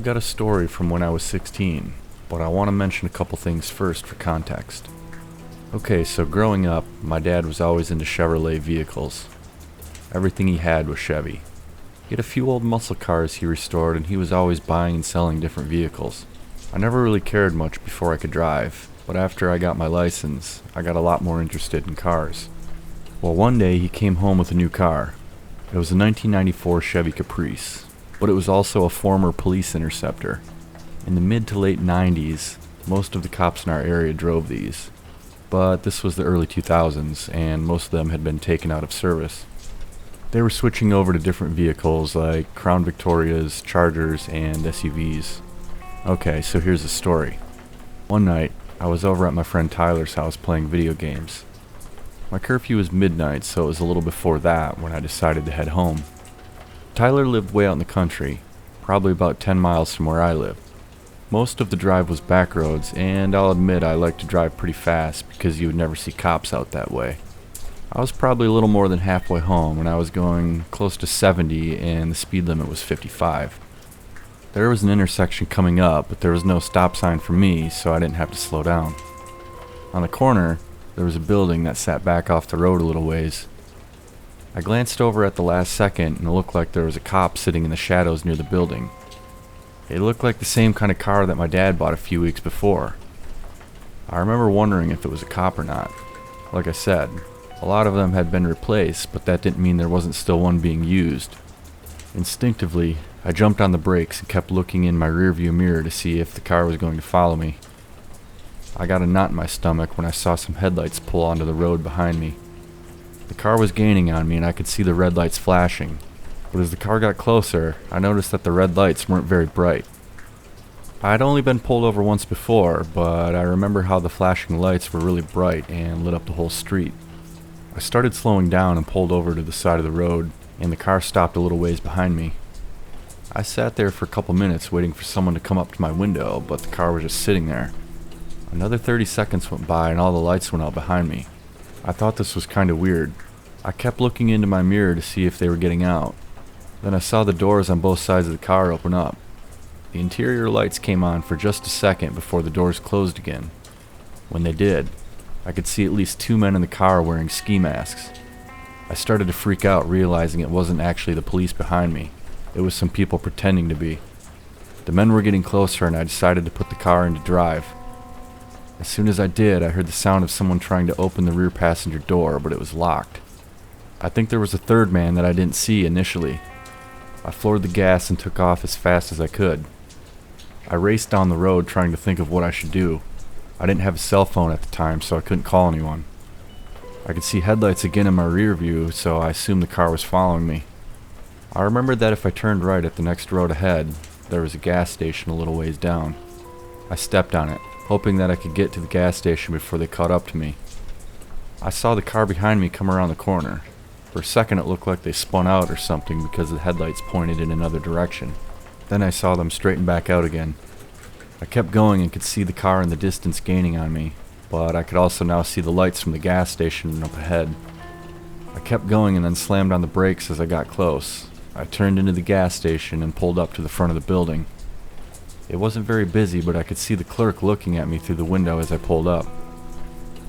I've got a story from when I was 16, but I want to mention a couple things first for context. Okay, so growing up, my dad was always into Chevrolet vehicles. Everything he had was Chevy. He had a few old muscle cars he restored, and he was always buying and selling different vehicles. I never really cared much before I could drive, but after I got my license, I got a lot more interested in cars. Well, one day he came home with a new car. It was a 1994 Chevy Caprice, but it was also a former police interceptor. In the mid to late 90s, most of the cops in our area drove these, but this was the early 2000s, and most of them had been taken out of service. They were switching over to different vehicles like Crown Victorias, Chargers, and SUVs. Okay, so here's the story. One night, I was over at my friend Tyler's house playing video games. My curfew was midnight, so it was a little before that when I decided to head home. Tyler lived way out in the country, probably about 10 miles from where I lived. Most of the drive was back roads, and I'll admit I like to drive pretty fast because you would never see cops out that way. I was probably a little more than halfway home when I was going close to 70 and the speed limit was 55. There was an intersection coming up, but there was no stop sign for me, so I didn't have to slow down. On the corner, there was a building that sat back off the road a little ways. I glanced over at the last second and it looked like there was a cop sitting in the shadows near the building. It looked like the same kind of car that my dad bought a few weeks before. I remember wondering if it was a cop or not. Like I said, a lot of them had been replaced, but that didn't mean there wasn't still one being used. Instinctively, I jumped on the brakes and kept looking in my rearview mirror to see if the car was going to follow me. I got a knot in my stomach when I saw some headlights pull onto the road behind me. The car was gaining on me and I could see the red lights flashing, but as the car got closer, I noticed that the red lights weren't very bright. I had only been pulled over once before, but I remember how the flashing lights were really bright and lit up the whole street. I started slowing down and pulled over to the side of the road, and the car stopped a little ways behind me. I sat there for a couple minutes waiting for someone to come up to my window, but the car was just sitting there. Another 30 seconds went by and all the lights went out behind me. I thought this was kind of weird. I kept looking into my mirror to see if they were getting out. Then I saw the doors on both sides of the car open up. The interior lights came on for just a second before the doors closed again. When they did, I could see at least 2 men in the car wearing ski masks. I started to freak out, realizing it wasn't actually the police behind me. It was some people pretending to be. The men were getting closer and I decided to put the car into drive. As soon as I did, I heard the sound of someone trying to open the rear passenger door, but it was locked. I think there was a third man that I didn't see initially. I floored the gas and took off as fast as I could. I raced down the road trying to think of what I should do. I didn't have a cell phone at the time, so I couldn't call anyone. I could see headlights again in my rear view, so I assumed the car was following me. I remembered that if I turned right at the next road ahead, there was a gas station a little ways down. I stepped on it, hoping that I could get to the gas station before they caught up to me. I saw the car behind me come around the corner. For a second it looked like they spun out or something because the headlights pointed in another direction. Then I saw them straighten back out again. I kept going and could see the car in the distance gaining on me, but I could also now see the lights from the gas station up ahead. I kept going and then slammed on the brakes as I got close. I turned into the gas station and pulled up to the front of the building. It wasn't very busy, but I could see the clerk looking at me through the window as I pulled up.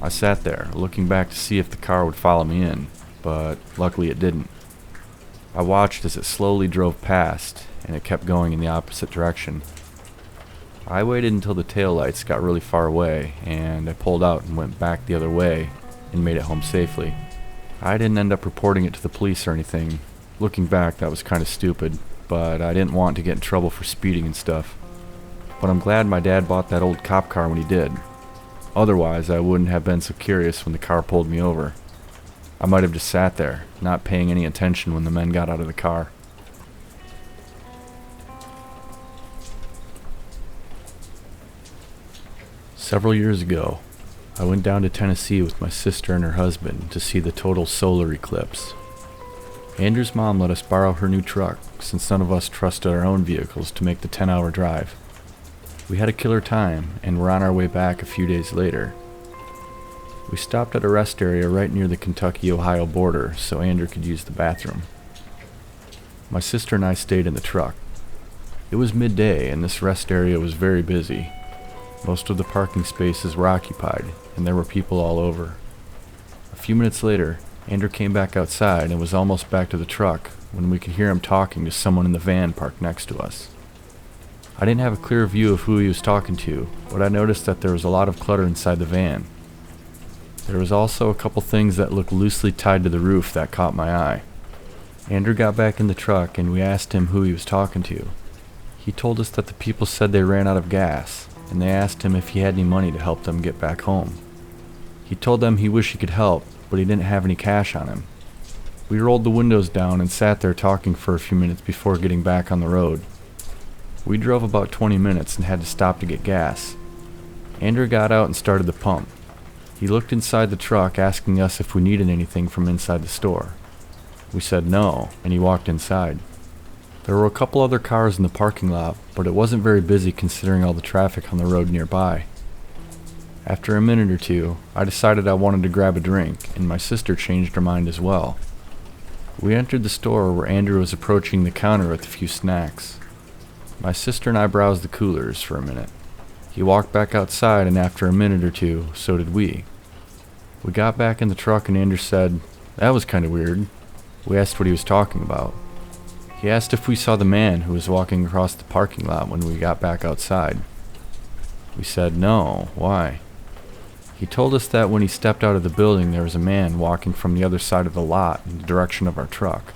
I sat there, looking back to see if the car would follow me in, but luckily it didn't. I watched as it slowly drove past, and it kept going in the opposite direction. I waited until the taillights got really far away, and I pulled out and went back the other way and made it home safely. I didn't end up reporting it to the police or anything. Looking back, that was kind of stupid, but I didn't want to get in trouble for speeding and stuff. But I'm glad my dad bought that old cop car when he did. Otherwise, I wouldn't have been so curious when the car pulled me over. I might have just sat there, not paying any attention when the men got out of the car. Several years ago, I went down to Tennessee with my sister and her husband to see the total solar eclipse. Andrew's mom let us borrow her new truck since none of us trusted our own vehicles to make the 10-hour drive. We had a killer time and were on our way back a few days later. We stopped at a rest area right near the Kentucky-Ohio border so Andrew could use the bathroom. My sister and I stayed in the truck. It was midday, and this rest area was very busy. Most of the parking spaces were occupied, and there were people all over. A few minutes later, Andrew came back outside and was almost back to the truck when we could hear him talking to someone in the van parked next to us. I didn't have a clear view of who he was talking to, but I noticed that there was a lot of clutter inside the van. There was also a couple things that looked loosely tied to the roof that caught my eye. Andrew got back in the truck and we asked him who he was talking to. He told us that the people said they ran out of gas, and they asked him if he had any money to help them get back home. He told them he wished he could help, but he didn't have any cash on him. We rolled the windows down and sat there talking for a few minutes before getting back on the road. We drove about 20 minutes and had to stop to get gas. Andrew got out and started the pump. He looked inside the truck asking us if we needed anything from inside the store. We said no, and he walked inside. There were a couple other cars in the parking lot, but it wasn't very busy considering all the traffic on the road nearby. After a minute or two, I decided I wanted to grab a drink, and my sister changed her mind as well. We entered the store where Andrew was approaching the counter with a few snacks. My sister and I browsed the coolers for a minute. He walked back outside, and after a minute or two, so did we. We got back in the truck and Andrew said, "That was kind of weird." We asked what he was talking about. He asked if we saw the man who was walking across the parking lot when we got back outside. We said no, why? He told us that when he stepped out of the building there was a man walking from the other side of the lot in the direction of our truck.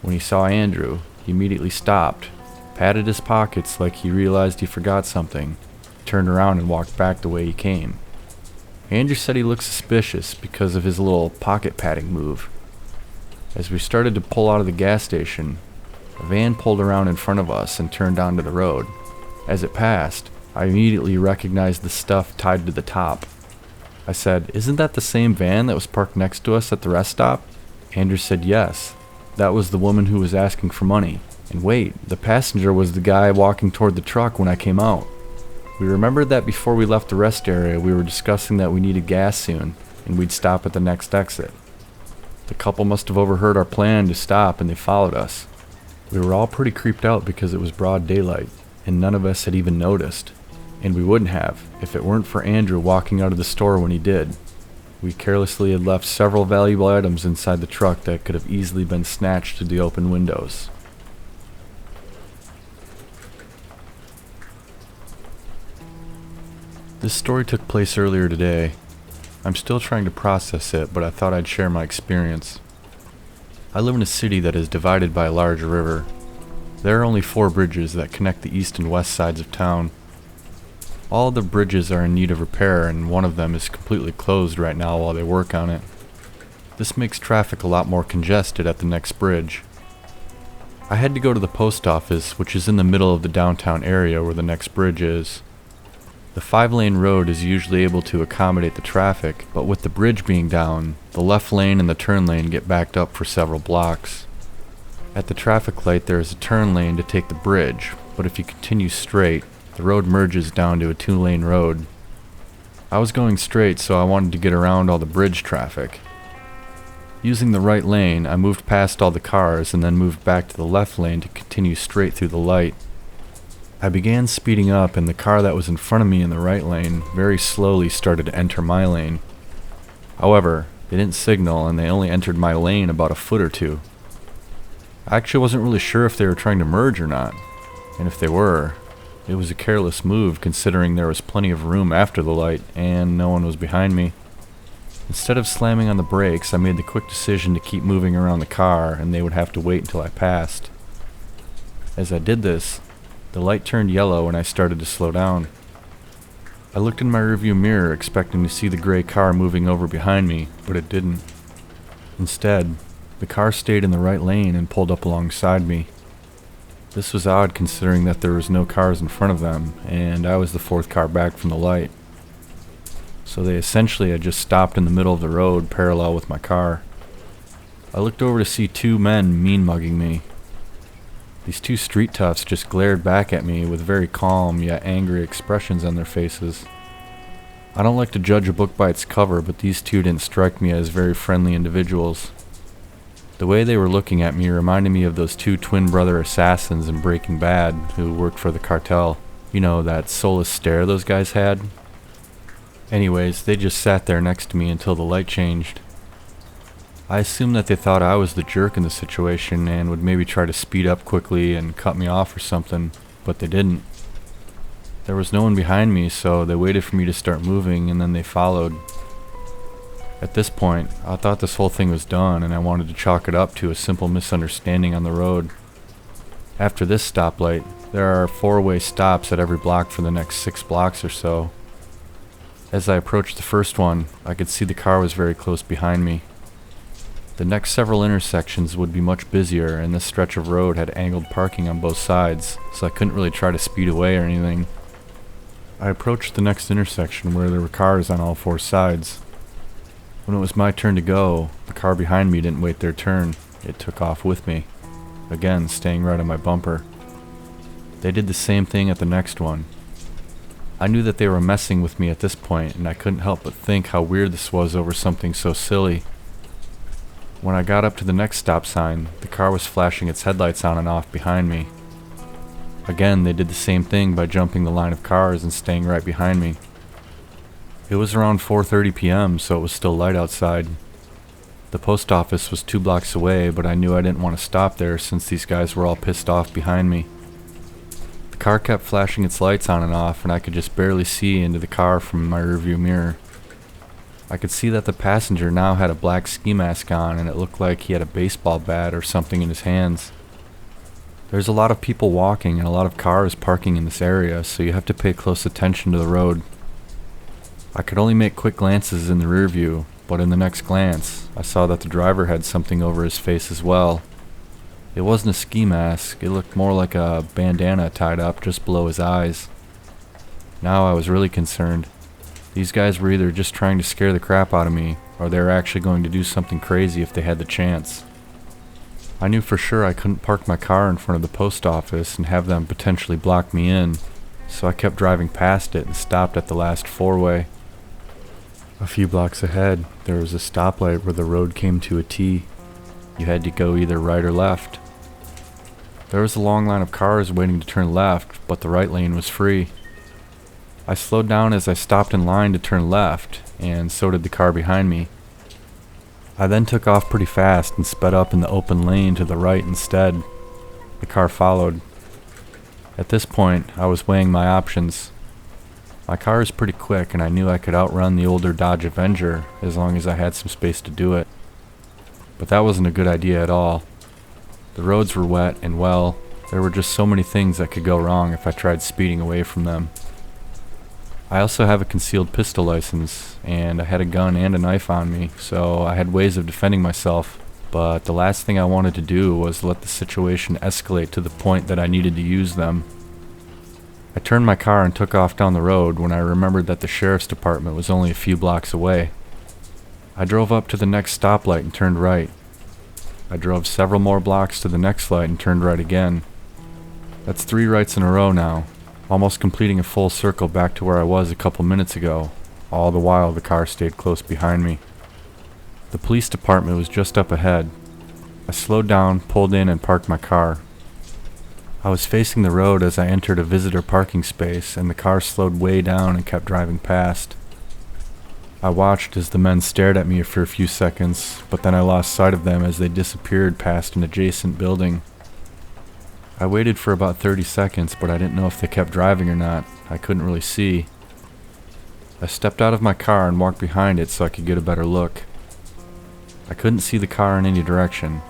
When he saw Andrew, he immediately stopped, patted his pockets like he realized he forgot something, turned around and walked back the way he came. Andrew said he looked suspicious because of his little pocket patting move. As we started to pull out of the gas station, a van pulled around in front of us and turned onto the road. As it passed, I immediately recognized the stuff tied to the top. I said, "Isn't that the same van that was parked next to us at the rest stop?" Andrew said yes. That was the woman who was asking for money. And wait, the passenger was the guy walking toward the truck when I came out. We remembered that before we left the rest area we were discussing that we needed gas soon, and we'd stop at the next exit. The couple must have overheard our plan to stop and they followed us. We were all pretty creeped out because it was broad daylight, and none of us had even noticed. And we wouldn't have, if it weren't for Andrew walking out of the store when he did. We carelessly had left several valuable items inside the truck that could have easily been snatched through the open windows. This story took place earlier today. I'm still trying to process it, but I thought I'd share my experience. I live in a city that is divided by a large river. There are only 4 bridges that connect the east and west sides of town. All the bridges are in need of repair, and one of them is completely closed right now while they work on it. This makes traffic a lot more congested at the next bridge. I had to go to the post office, which is in the middle of the downtown area where the next bridge is. The 5-lane road is usually able to accommodate the traffic, but with the bridge being down, the left lane and the turn lane get backed up for several blocks. At the traffic light there is a turn lane to take the bridge, but if you continue straight, the road merges down to a 2-lane road. I was going straight, so I wanted to get around all the bridge traffic. Using the right lane, I moved past all the cars and then moved back to the left lane to continue straight through the light. I began speeding up, and the car that was in front of me in the right lane very slowly started to enter my lane. However, they didn't signal and they only entered my lane about a foot or two. I actually wasn't really sure if they were trying to merge or not, and if they were, it was a careless move considering there was plenty of room after the light and no one was behind me. Instead of slamming on the brakes, I made the quick decision to keep moving around the car and they would have to wait until I passed. As I did this, the light turned yellow and I started to slow down. I looked in my rearview mirror expecting to see the gray car moving over behind me, but it didn't. Instead, the car stayed in the right lane and pulled up alongside me. This was odd considering that there was no cars in front of them, and I was the 4th car back from the light. So they essentially had just stopped in the middle of the road parallel with my car. I looked over to see 2 men mean-mugging me. These 2 street toughs just glared back at me with very calm yet angry expressions on their faces. I don't like to judge a book by its cover, but these 2 didn't strike me as very friendly individuals. The way they were looking at me reminded me of those two twin brother assassins in Breaking Bad who worked for the cartel. You know, that soulless stare those guys had? Anyways, they just sat there next to me until the light changed. I assumed that they thought I was the jerk in the situation and would maybe try to speed up quickly and cut me off or something, but they didn't. There was no one behind me, so they waited for me to start moving and then they followed. At this point, I thought this whole thing was done and I wanted to chalk it up to a simple misunderstanding on the road. After this stoplight, there are 4-way stops at every block for the next 6 blocks or so. As I approached the first one, I could see the car was very close behind me. The next several intersections would be much busier, and this stretch of road had angled parking on both sides, so I couldn't really try to speed away or anything. I approached the next intersection where there were cars on all 4 sides. When it was my turn to go, the car behind me didn't wait their turn. It took off with me, again staying right on my bumper. They did the same thing at the next one. I knew that they were messing with me at this point, and I couldn't help but think how weird this was over something so silly. When I got up to the next stop sign, the car was flashing its headlights on and off behind me. Again, they did the same thing by jumping the line of cars and staying right behind me. It was around 4:30 p.m., so it was still light outside. The post office was 2 blocks away, but I knew I didn't want to stop there since these guys were all pissed off behind me. The car kept flashing its lights on and off, and I could just barely see into the car from my rearview mirror. I could see that the passenger now had a black ski mask on, and it looked like he had a baseball bat or something in his hands. There's a lot of people walking and a lot of cars parking in this area, so you have to pay close attention to the road. I could only make quick glances in the rear view, but in the next glance, I saw that the driver had something over his face as well. It wasn't a ski mask, it looked more like a bandana tied up just below his eyes. Now I was really concerned. These guys were either just trying to scare the crap out of me, or they were actually going to do something crazy if they had the chance. I knew for sure I couldn't park my car in front of the post office and have them potentially block me in, so I kept driving past it and stopped at the last 4-way. A few blocks ahead, there was a stoplight where the road came to a T. You had to go either right or left. There was a long line of cars waiting to turn left, but the right lane was free. I slowed down as I stopped in line to turn left, and so did the car behind me. I then took off pretty fast and sped up in the open lane to the right instead. The car followed. At this point, I was weighing my options. My car is pretty quick, and I knew I could outrun the older Dodge Avenger as long as I had some space to do it. But that wasn't a good idea at all. The roads were wet, and well, there were just so many things that could go wrong if I tried speeding away from them. I also have a concealed pistol license, and I had a gun and a knife on me, so I had ways of defending myself, but the last thing I wanted to do was let the situation escalate to the point that I needed to use them. I turned my car and took off down the road when I remembered that the sheriff's department was only a few blocks away. I drove up to the next stoplight and turned right. I drove several more blocks to the next light and turned right again. That's 3 rights in a row now, almost completing a full circle back to where I was a couple minutes ago. All the while the car stayed close behind me. The police department was just up ahead. I slowed down, pulled in, and parked my car. I was facing the road as I entered a visitor parking space, and the car slowed way down and kept driving past. I watched as the men stared at me for a few seconds, but then I lost sight of them as they disappeared past an adjacent building. I waited for about 30 seconds, but I didn't know if they kept driving or not. I couldn't really see. I stepped out of my car and walked behind it so I could get a better look. I couldn't see the car in any direction.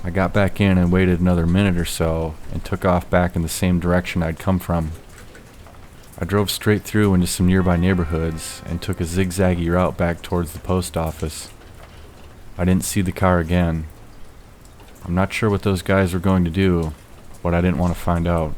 I got back in and waited another minute or so, and took off back in the same direction I'd come from. I drove straight through into some nearby neighborhoods, and took a zigzaggy route back towards the post office. I didn't see the car again. I'm not sure what those guys were going to do, but I didn't want to find out.